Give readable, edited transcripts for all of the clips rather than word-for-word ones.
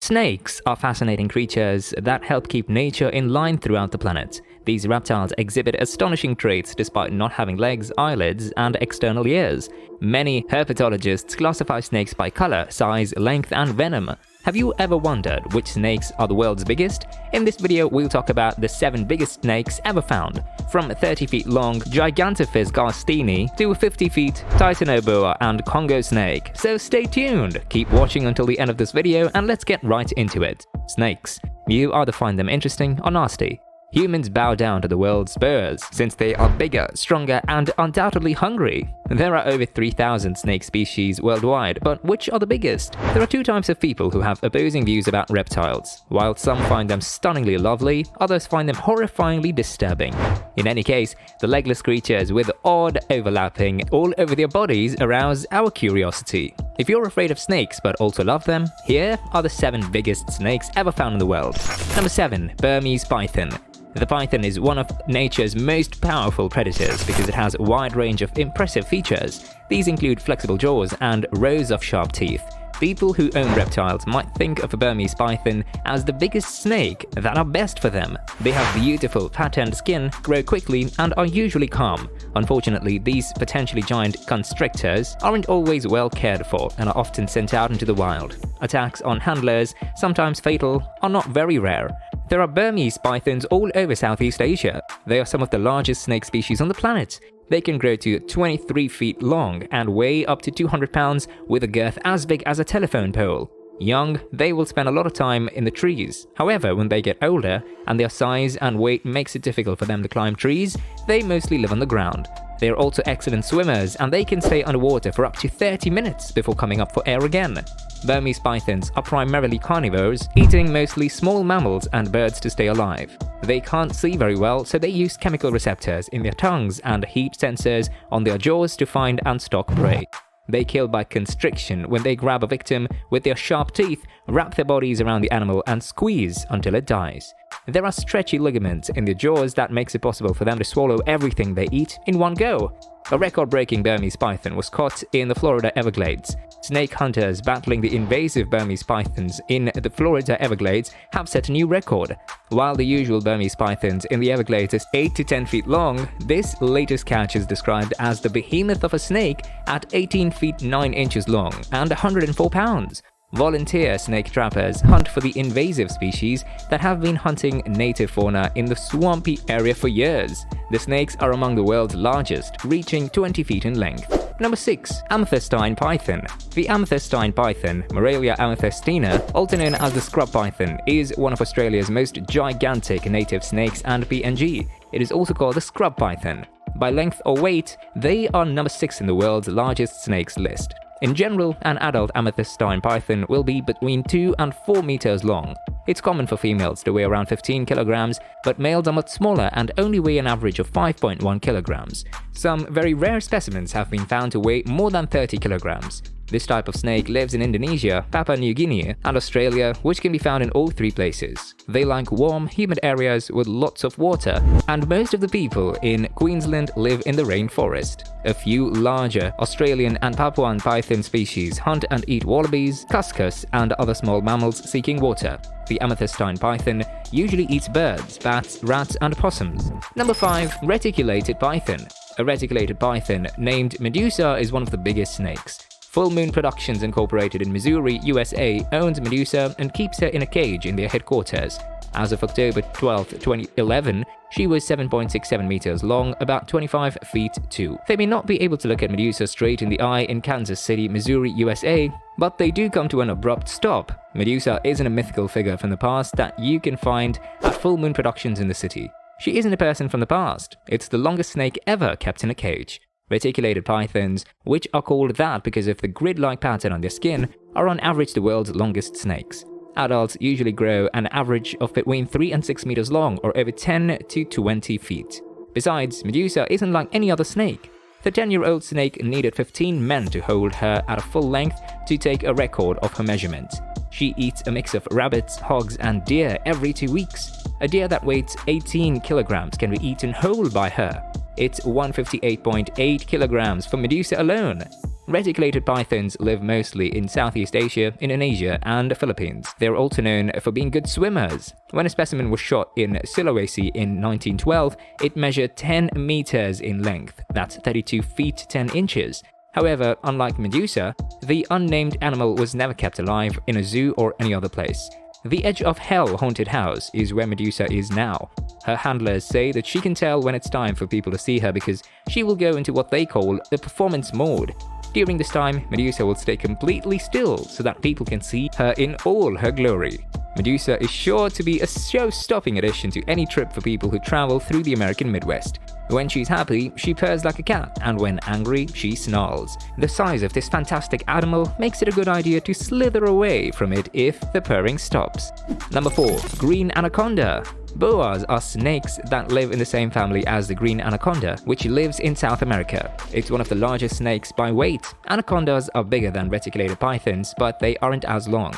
Snakes are fascinating creatures that help keep nature in line throughout the planet. These reptiles exhibit astonishing traits despite not having legs, eyelids, and external ears. Many herpetologists classify snakes by color, size, length, and venom. Have you ever wondered which snakes are the world's biggest? In this video, we'll talk about the 7 biggest snakes ever found, from 30 feet long Gigantophis garstini to 50 feet Titanoboa and Congo snake. So stay tuned, keep watching until the end of this video, and let's get right into it. Snakes. You either find them interesting or nasty. Humans bow down to the world's birds since they are bigger, stronger, and undoubtedly hungry. There are over 3,000 snake species worldwide, but which are the biggest? There are 2 types of people who have opposing views about reptiles. While some find them stunningly lovely, others find them horrifyingly disturbing. In any case, the legless creatures with odd overlapping all over their bodies arouse our curiosity. If you're afraid of snakes but also love them, here are the 7 biggest snakes ever found in the world. Number 7. Burmese Python. The python is one of nature's most powerful predators because it has a wide range of impressive features. These include flexible jaws and rows of sharp teeth. People who own reptiles might think of a Burmese python as the biggest snake that are best for them. They have beautiful, patterned skin, grow quickly, and are usually calm. Unfortunately, these potentially giant constrictors aren't always well cared for and are often sent out into the wild. Attacks on handlers, sometimes fatal, are not very rare. There are Burmese pythons all over Southeast Asia. They are some of the largest snake species on the planet. They can grow to 23 feet long and weigh up to 200 pounds with a girth as big as a telephone pole. Young, they will spend a lot of time in the trees. However, when they get older and their size and weight makes it difficult for them to climb trees, they mostly live on the ground. They are also excellent swimmers and they can stay underwater for up to 30 minutes before coming up for air again. Burmese pythons are primarily carnivores, eating mostly small mammals and birds to stay alive. They can't see very well, so they use chemical receptors in their tongues and heat sensors on their jaws to find and stalk prey. They kill by constriction when they grab a victim with their sharp teeth, wrap their bodies around the animal and squeeze until it dies. There are stretchy ligaments in their jaws that makes it possible for them to swallow everything they eat in one go. A record-breaking Burmese python was caught in the Florida Everglades. Snake hunters battling the invasive Burmese pythons in the Florida Everglades have set a new record. While the usual Burmese pythons in the Everglades is 8 to 10 feet long, this latest catch is described as the behemoth of a snake at 18 feet 9 inches long and 104 pounds. Volunteer snake trappers hunt for the invasive species that have been hunting native fauna in the swampy area for years. The snakes are among the world's largest, reaching 20 feet in length. Number 6. Amethystine Python. The amethystine python, Moralia amethystina, also known as the scrub python, is one of Australia's most gigantic native snakes and PNG. It is also called the scrub python. By length or weight, they are number 6 in the world's largest snakes list. In general, an adult amethystine python will be between 2 and 4 meters long. It's common for females to weigh around 15 kilograms, but males are much smaller and only weigh an average of 5.1 kilograms. Some very rare specimens have been found to weigh more than 30 kilograms. This type of snake lives in Indonesia, Papua New Guinea, and Australia, which can be found in all 3 places. They like warm, humid areas with lots of water, and most of the people in Queensland live in the rainforest. A few larger Australian and Papuan python species hunt and eat wallabies, cuscus, and other small mammals seeking water. The amethystine python usually eats birds, bats, rats, and possums. Number 5. Reticulated Python. A reticulated python named Medusa is one of the biggest snakes. Full Moon Productions Incorporated in Missouri, USA, owns Medusa and keeps her in a cage in their headquarters. As of October 12, 2011, she was 7.67 meters long, about 25 feet 2. They may not be able to look at Medusa straight in the eye in Kansas City, Missouri, USA, but they do come to an abrupt stop. Medusa isn't a mythical figure from the past that you can find at Full Moon Productions in the city. She isn't a person from the past. It's the longest snake ever kept in a cage. Reticulated pythons, which are called that because of the grid-like pattern on their skin, are on average the world's longest snakes. Adults usually grow an average of between 3 and 6 meters long, or over 10 to 20 feet. Besides, Medusa isn't like any other snake. The 10-year-old snake needed 15 men to hold her at a full length to take a record of her measurement. She eats a mix of rabbits, hogs, and deer every 2 weeks. A deer that weighs 18 kilograms can be eaten whole by her. It's 158.8 kilograms for Medusa alone. Reticulated pythons live mostly in Southeast Asia, Indonesia, and the Philippines. They're also known for being good swimmers. When a specimen was shot in Sulawesi in 1912, it measured 10 meters in length. That's 32 feet 10 inches. However, unlike Medusa, the unnamed animal was never kept alive in a zoo or any other place. The Edge of Hell haunted house is where Medusa is now. Her handlers say that she can tell when it's time for people to see her because she will go into what they call the performance mode. During this time, Medusa will stay completely still so that people can see her in all her glory. Medusa is sure to be a show-stopping addition to any trip for people who travel through the American Midwest. When she's happy, she purrs like a cat, and when angry, she snarls. The size of this fantastic animal makes it a good idea to slither away from it if the purring stops. Number 4. Green Anaconda. Boas are snakes that live in the same family as the green anaconda, which lives in South America. It's one of the largest snakes by weight. Anacondas are bigger than reticulated pythons, but they aren't as long.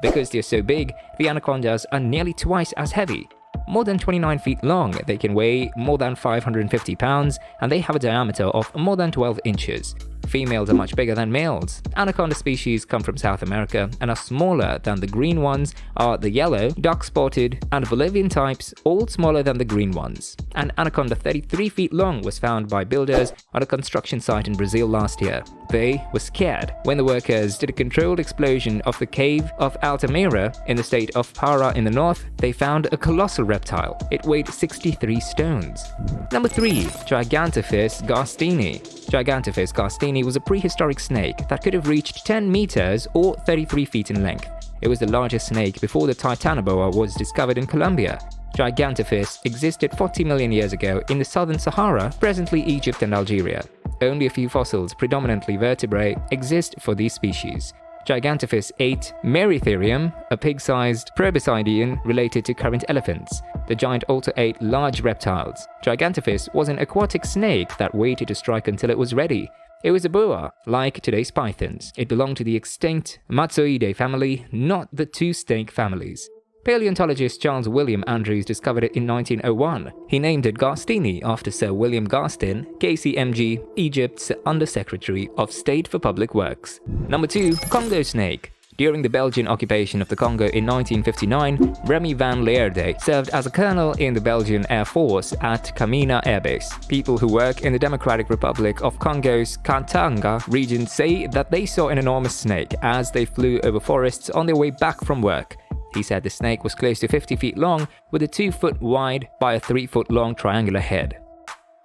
Because they're so big, the anacondas are nearly twice as heavy. More than 29 feet long, they can weigh more than 550 pounds, and they have a diameter of more than 12 inches. Females are much bigger than males. Anaconda species come from South America and are smaller than the green ones are the yellow, dark-spotted, and Bolivian types, all smaller than the green ones. An anaconda 33 feet long was found by builders on a construction site in Brazil last year. They were scared when the workers did a controlled explosion of the cave of Altamira in the state of Pará in the north. They found a colossal reptile. It weighed 63 stones. Number 3. Gigantophis garstini. Gigantophis garstini was a prehistoric snake that could have reached 10 meters or 33 feet in length. It was the largest snake before the Titanoboa was discovered in Colombia. Gigantophis existed 40 million years ago in the southern Sahara, presently Egypt and Algeria. Only a few fossils, predominantly vertebrae, exist for these species. Gigantophis ate Merytherium, a pig-sized proboscidean related to current elephants. The giant also ate large reptiles. Gigantophis was an aquatic snake that waited to strike until it was ready. It was a boa, like today's pythons. It belonged to the extinct Matsoidae family, not the two snake families. Paleontologist Charles William Andrews discovered it in 1901. He named it Garstini after Sir William Garstin, KCMG, Egypt's Undersecretary of State for Public Works. Number 2. Congo snake. During the Belgian occupation of the Congo in 1959, Remy van Leerde served as a colonel in the Belgian Air Force at Kamina Air Base. People who work in the Democratic Republic of Congo's Katanga region say that they saw an enormous snake as they flew over forests on their way back from work. He said the snake was close to 50 feet long with a 2-foot wide by a 3-foot long triangular head.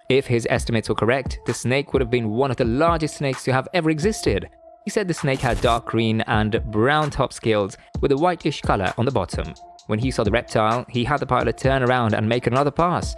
If his estimates were correct, the snake would have been one of the largest snakes to have ever existed. He said the snake had dark green and brown top scales with a whitish color on the bottom. When he saw the reptile, he had the pilot turn around and make another pass.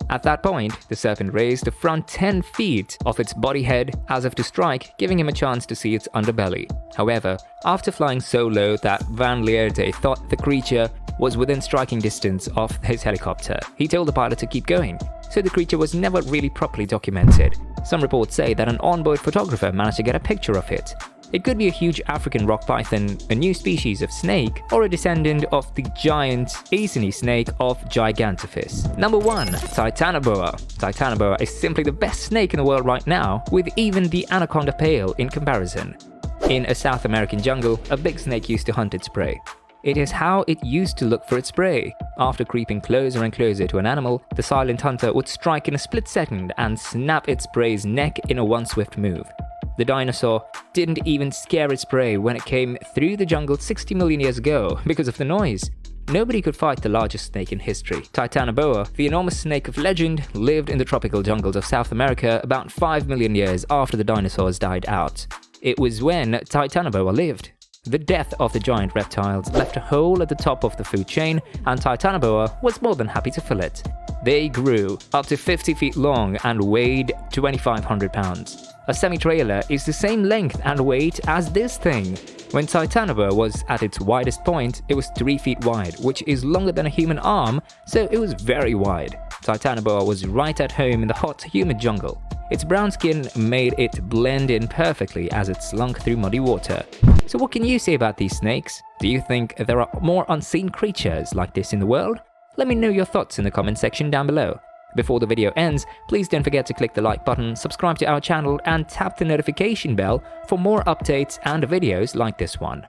At that point, the serpent raised the front 10 feet of its body head as if to strike, giving him a chance to see its underbelly. However, after flying so low that Van Leerde thought the creature was within striking distance of his helicopter, he told the pilot to keep going, so the creature was never really properly documented. Some reports say that an onboard photographer managed to get a picture of it. It could be a huge African rock python, a new species of snake, or a descendant of the giant Aesini snake of Gigantophis. Number 1. Titanoboa. Titanoboa is simply the best snake in the world right now, with even the Anaconda pale in comparison. In a South American jungle, a big snake used to hunt its prey. It is how it used to look for its prey. After creeping closer and closer to an animal, the silent hunter would strike in a split second and snap its prey's neck in a one-swift move. The dinosaur didn't even scare its prey when it came through the jungle 60 million years ago because of the noise. Nobody could fight the largest snake in history. Titanoboa, the enormous snake of legend, lived in the tropical jungles of South America about 5 million years after the dinosaurs died out. It was when Titanoboa lived. The death of the giant reptiles left a hole at the top of the food chain, and Titanoboa was more than happy to fill it. They grew up to 50 feet long and weighed 2,500 pounds. A semi-trailer is the same length and weight as this thing. When Titanoboa was at its widest point, it was 3 feet wide, which is longer than a human arm, so it was very wide. Titanoboa was right at home in the hot, humid jungle. Its brown skin made it blend in perfectly as it slunk through muddy water. So what can you say about these snakes? Do you think there are more unseen creatures like this in the world? Let me know your thoughts in the comment section down below. Before the video ends, please don't forget to click the like button, subscribe to our channel and tap the notification bell for more updates and videos like this one.